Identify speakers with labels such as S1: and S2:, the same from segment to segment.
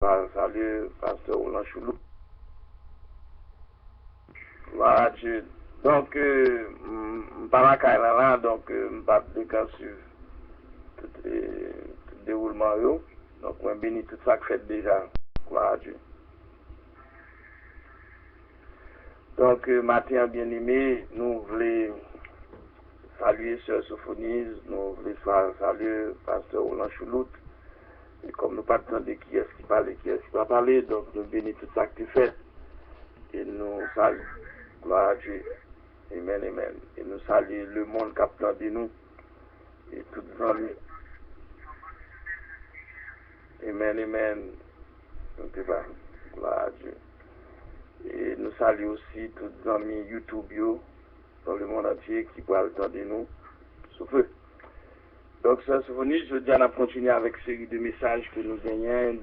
S1: Salut, pasteur Roland Choulou. Voilà, Dieu. Donc, par la là, donc, je pas de cas sur tout le déroulement. Donc, je bénis tout ça que fait déjà. Gloire à Dieu. Donc, matin bien-aimé, nous voulons saluer Sœur Sophonie, nous voulons saluer pasteur Roland Choulout. Et comme nous ne pas de qui est-ce qui parle et qui est-ce qui va parler, donc nous bénissons tout ça que tu fais. Et nous saluons. Gloire à Dieu. Amen, amen. Et nous saluons le monde qui a de nous. Et toutes les amis. Amen, amen. Donc, gloire à Dieu. Et nous saluons aussi tous les amis YouTube dans le monde entier qui pourraient attendre nous. Sauf eux. Donc, ça, souvenir, je dis, on a continué avec une série de messages que nous gagnons.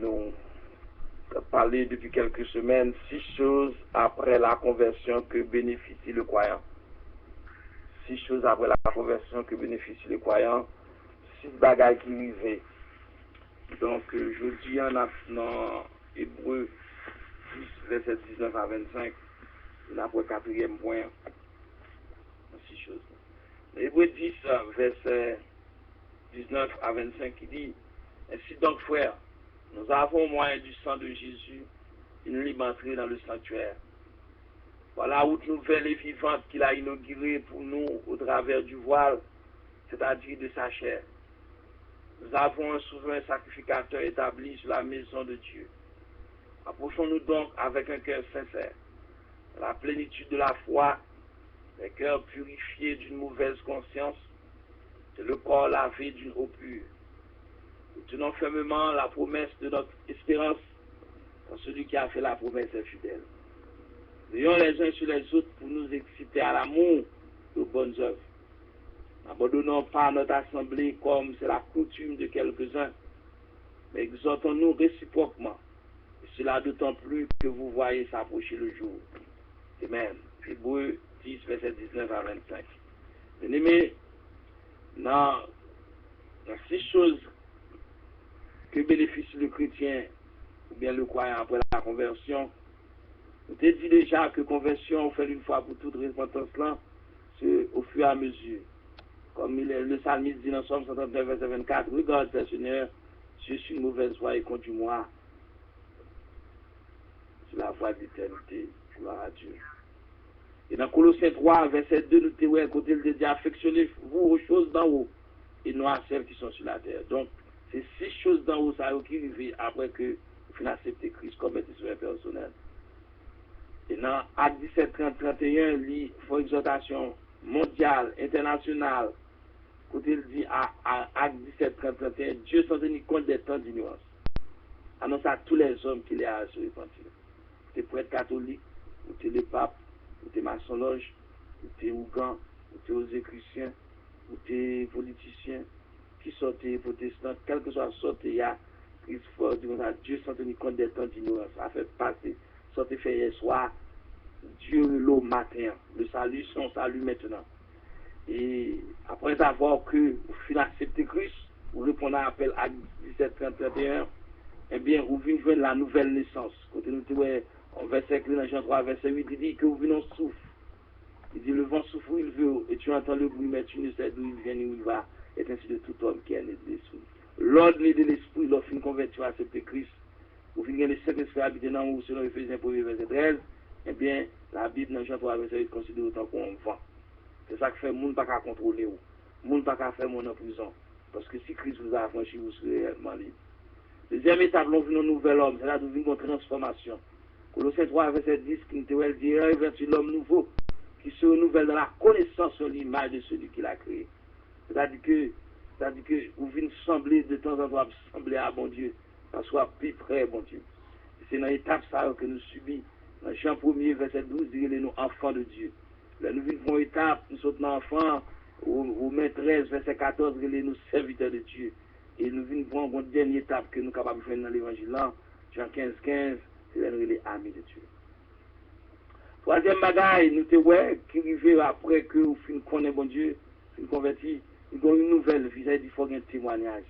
S1: Nous parler depuis quelques semaines 6 choses après la conversion que bénéficie le croyant. 6 choses après la conversion que bénéficie le croyant. 6 bagages qui arrivent. Donc, je dis en Hébreu 10, verset 19 à 25, après le 4e point. 6 choses. Hébreu 10, verset 19 à 25, qui dit: ainsi donc, frères, nous avons au moyen du sang de Jésus une libre entrée dans le sanctuaire. Voilà la route nouvelle et vivante qu'il a inaugurée pour nous au travers du voile, c'est-à-dire de sa chair. Nous avons un souverain sacrificateur établi sur la maison de Dieu. Approchons-nous donc avec un cœur sincère, la plénitude de la foi, les cœurs purifiés d'une mauvaise conscience, et le corps lavé d'une eau pure. Nous tenons fermement la promesse de notre espérance, car celui qui a fait la promesse est fidèle. Veillons les uns sur les autres pour nous exciter à l'amour et aux bonnes œuvres. N'abandonnons pas notre assemblée comme c'est la coutume de quelques-uns, mais exhortons-nous réciproquement, et cela d'autant plus que vous voyez s'approcher le jour. Amen. Hébreu 10, verset 19 à 25. Bien-aimés, dans 6 choses que bénéficie le chrétien ou bien le croyant après la conversion, on t'a dit déjà que conversion, on fait une fois pour toute repentance là, c'est au fur et à mesure. Comme le psalmiste dit dans Somme 139, verset 24, regarde, Seigneur, je suis une mauvaise voie et conduis-moi sur la voie d'éternité. Gloire à Dieu. Et dans Colossiens 3, verset 2, nous t'avons côté de dire affectionnez-vous aux choses d'en haut et non à celles qui sont sur la terre. Donc, c'est 6 choses d'en haut, ça qui arrivent après que vous finissez accepter Christ comme sauveur personnel. Et dans Acte 17, 30, 31, il faut exhortation mondiale, internationale. Côté il dit à Acte 17, 30, 31, Dieu sans tenir compte des temps d'ignorance. Annonce à tous les hommes qu'il est à se repentir. Tu es prêtre catholique, ou tu es le pape, ou tu es maçonloge, ou tu es ougan, ou tu es aux chrétiens, ou tu es politicien, qui sortent protestants, quel que soit la sorte, il y a Christ fort, Dieu sans tenir compte des temps d'ignorance. Ça fait passer, sortez fait hier soir, Dieu l'eau matin, le salut, son salut maintenant. Et après avoir que vous finissez accepter Christ, vous répondez à l'appel à 17, 30, 31, eh bien, vous venez jouer la nouvelle naissance. Quand nous disons, en verset clé dans Jean 3, verset 8, il dit que vous venez en souffle. Il dit, le vent souffle où il veut, et tu entends le bruit, mais tu ne sais d'où il vient ni où il va. Et ainsi de tout homme qui est né de l'esprit. L'ordre de l'esprit, lorsqu'il une conversion à accepter Christ, vous venez les 5 esprits habités dans vous, selon Ephésiens 1, verset 13, eh bien, la Bible dans Jean 3, verset 8, considère autant qu'on vent. C'est ça qui fait que le monde ne peut pas contrôler vous. Le monde ne peut pas faire mon en prison. Parce que si Christ vous a affranchi, vous serez réellement libre. Deuxième étape, nous venons un nouvel homme, c'est là nous venons une transformation. Colossiens 3, verset 10, qui nous dit revêtu l'homme nouveau, qui se renouvelle dans la connaissance sur l'image de celui qui l'a créé. C'est-à-dire que vous venez sembler de temps en temps, sembler à bon Dieu, parce qu'on plus près, bon Dieu. C'est dans l'étape ça que nous subissons. Dans Jean 1er, verset 12, il est nous enfants de Dieu. Là, nous vivons une étape, nous sommes enfants, au mai 13, verset 14, il est nous serviteurs de Dieu. Et nous vivons une dernière étape que nous sommes capables de faire dans l'évangile là, Jean 15, 15, c'est les amis de Dieu. Troisième bagaille, nous te ouais, qui arrive après que vous finissez connaître bon Dieu, vous converti, nous avons une nouvelle vie, il faut un témoignage.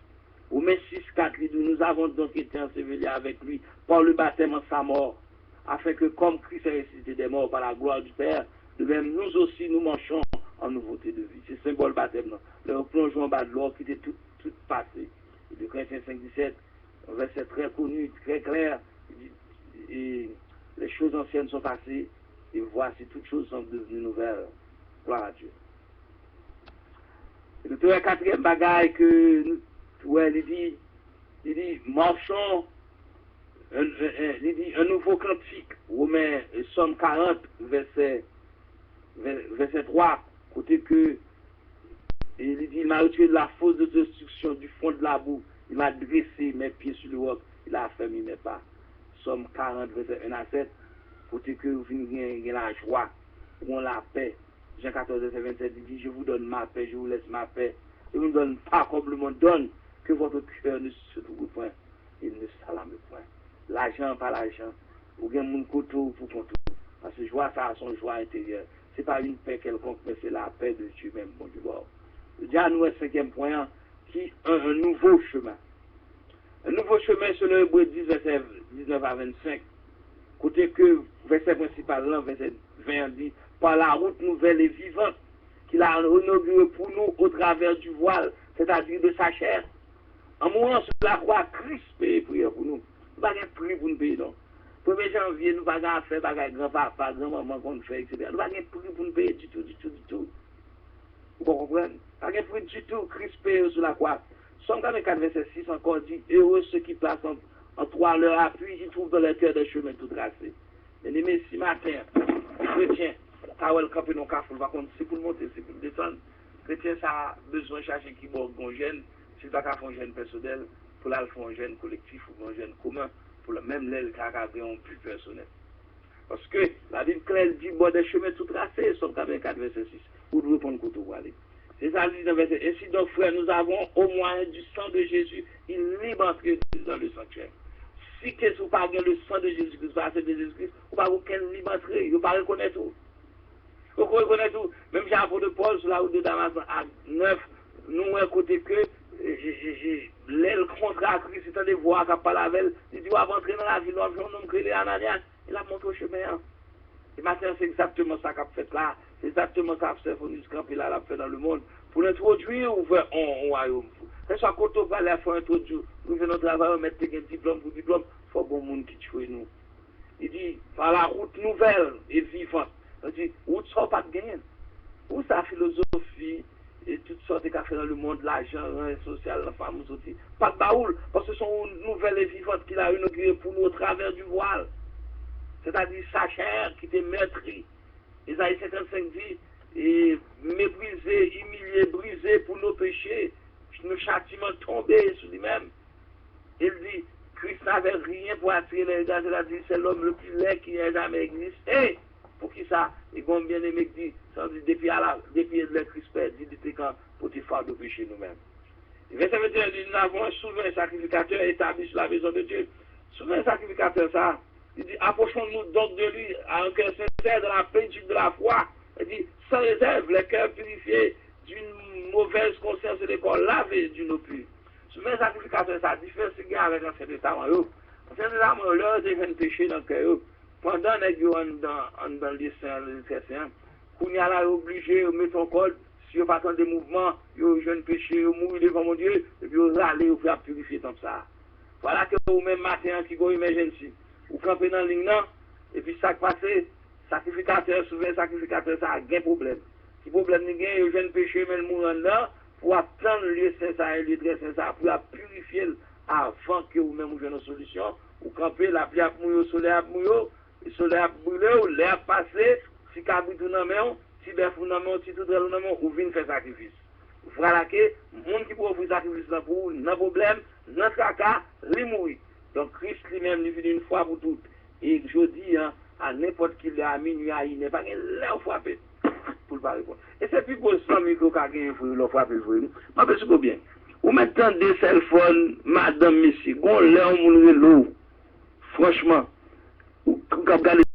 S1: Romains 6:4, il dit, nous avons donc été ensevelis avec lui par le baptême en sa mort, afin que comme Christ est ressuscité des morts par la gloire du Père, de même nous aussi nous marchons en nouveauté de vie. C'est symbole baptême. Le plongeon en bas de l'eau qui était tout passé. Et de Corinthiens 5:17, un verset très connu, très clair, il dit, et les choses anciennes sont passées, et voici toutes choses sont devenues nouvelles. Gloire à Dieu. Et le quatrième bagaille que, ouais, il dit, marchons, il dit, un nouveau cantique, Romains, Somme 40, verset 3, côté que, il dit, il m'a retiré de la fosse de destruction, du fond de la boue, il m'a dressé mes pieds sur le roc, il a affermi mes pas. Somme 40, verset 1-7, côté que vous venez la joie, ou la paix. Jean 14, verset 27, il dit, je vous donne ma paix, je vous laisse ma paix. Je ne vous donne pas comme le monde donne, que votre cœur ne se trouve point, et ne s'alame point. L'argent, pas l'argent. Ou bien mon couteau pour ton tout. Parce que joie, ça a son joie intérieure. Ce n'est pas une paix quelconque, mais c'est la paix de Dieu même, bon du bord. Je dis à nous, un cinquième point, qui un nouveau chemin. Un nouveau chemin, c'est le Hébreu 10, verset 19 à 25. Côté que, verset principal, là, verset 20, dit, par la route nouvelle et vivante, qu'il a inaugurée pour nous au travers du voile, c'est-à-dire de sa chair. En mourant sur la croix, Christ paye prière pour nous. Nous n'avons pas prix pour nous payer, non. 1er janvier, nous n'avons pas fait grand-papa, grand-maman qu'on fait, etc. Nous n'avons pas prix pour nous payer du tout. Vous comprenez? Nous n'avons pas prix du tout, Christ paye sur la croix. Somme 44, verset 6 encore dit, heureux ceux qui placent en toi leur appui, ils trouvent dans leur cœur des chemins tout tracés. Bien-aimés, si matin, chrétien, Kawel campé dans le café, c'est pour monter, c'est pour descendre. Chrétien, ça a besoin de chercher qui m'a un gène, c'est pas qu'à faire un gène personnel, pour la faire un gène collectif ou un gène commun, pour le même l'aile qu'à avoir un plus personnel. Parce que la Bible claire dit, bon, des chemins tout tracés, Somme 44, verset 6, pour nous répondre côté où aller. C'est ça, dit dans le verset. Ainsi donc, frère, nous avons au moyen du sang de Jésus une libre entrée dans le sanctuaire. Si vous n'avez pas le sang de Jésus-Christ, de Jésus-Christ, vous n'avez aucune libre entrée, vous ne pouvez pas reconnaître tout. Vous reconnaissez tout. Même j'ai un de Paul sur la route de Damas à 9, nous, à côté que l'aile contre à Christ, c'est de voir qu'à pas la veille, il dit, on va entrer dans la ville, on va nous créer Ananias, il a montré au chemin. Et maintenant, c'est exactement ça qu'a fait là. C'est exactement ça qu'a fait Fonus Camp, il a fait dans le monde. Pour l'introduire, on veut un royaume. Et ça, quand on va aller faire introduire, nous venons travailler, on met un diplôme pour diplôme, il faut bon monde qui tue nous. Il dit, par la route nouvelle et vivante. Il dit, où tu sors pas de gain? Où sa philosophie et toutes sortes de cafés dans le monde, l'argent, le social, la femme, aussi. Pas de baoul, parce que ce sont une nouvelle et vivante qu'il a inaugurée pour nous au travers du voile. C'est-à-dire sa chair qui était meurtrie. Isaïe 55 dit, et méprisé, humilié, brisé pour nos péchés, le châtiment tombé sur lui-même. Il dit, Christ n'avait rien pour attirer les regards, il a dit, c'est l'homme le plus laid qui ait jamais existé. Pour qui ça? Et comme bien aimé dit, ça dit, depuis le Christ Père, dit, quand pour te faire de péché nous-mêmes. Verset 21 dit, nous avons un souverain sacrificateur établi sur la maison de Dieu. Souverain sacrificateur, ça. Il dit, approchons-nous donc de lui à un cœur sincère de la plénitude de la foi. Il dit, sans réserve, les cœurs purifiés d'une mauvaise conscience et des corps lavés d'une eau pure. Souverain sacrificateur, ça diffère ce gars avec Ancien Testament. Ancien Testament, leur devient péché dans le cœur. Pendant les gens dans les saints, qu'on y a là obligé de mettre en code, si on pas des mouvements, ils jeune péché, ils mourent devant mon Dieu, et puis ils aller ou faire purifier comme ça. Voilà que vous même matin qui go emergency. Vous campez dans la ligne, et puis ça qui passe, sacrificateur, souvent sacrificateur, ça a un problème. Si le problème n'est pas, il jeune péché, mais le mourant là, pour attendre le lieu saint, ça, le lieu très saint, pour purifier avant que vous-même vous ayez une solution. Vous campez, la pluie a mouillé, le soleil a mouillé, le soleil a brûlé, l'air a passé, si cabri tout dans la main, si bœuf tout dans la main, si tout dans la main, vous venez faire sacrifice. Voilà que, le monde qui peut offrir sacrifice pour vous, n'a problème, notre caca, il mourit. Donc Christ lui-même, il vient une fois pour toutes. Et je dis, à n'importe qui à minuit, il n'est pas l'air frappé pour le pas répondre. Et c'est plus pour 100 micro qu'a gagné pour le frapper. Je pense bien. Ou maintenant des cell phones, madame, monsieur, on l'air, on l'eau. Franchement, ou quand